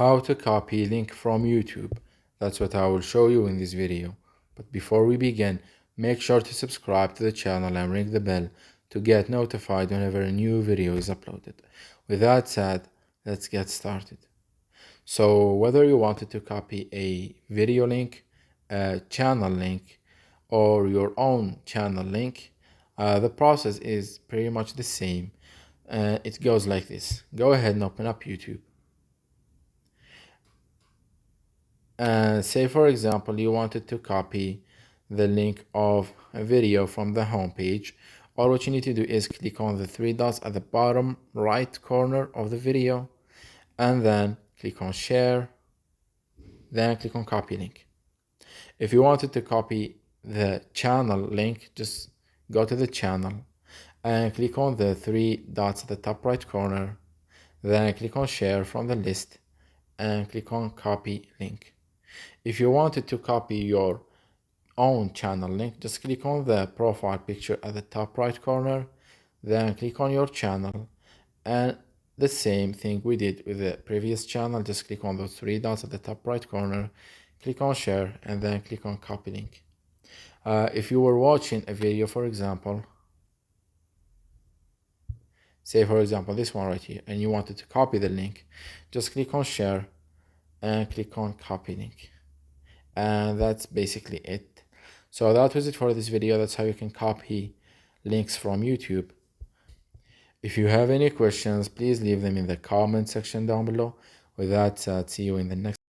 How to copy link from YouTube. That's what I will show you in this video. But before we begin, make sure to subscribe to the channel and ring the bell to get notified whenever a new video is uploaded. With that said, let's get started. So whether you wanted to copy a video link, a channel link, or your own channel link, the process is pretty much the same. It goes like this. Go ahead and open up YouTube. Say for example you wanted to copy the link of a video from the home page. All what you need to do is click on the three dots at the bottom right corner of the video and then click on share, then click on copy link. If you wanted to copy the channel link, just go to the channel and click on the three dots at the top right corner, then click on share from the list and click on copy link. If you wanted to copy your own channel link, just click on the profile picture at the top right corner, then click on your channel, and the same thing we did with the previous channel, just click on those three dots at the top right corner, click on share, and then click on copy link. If you were watching a video, for example, say for example this one right here, and you wanted to copy the link, just click on share and click on copy link. And that's basically it. So that was it for this video. That's how you can copy links from YouTube. If you have any questions, please leave them in the comment section down below. With that said, see you in the next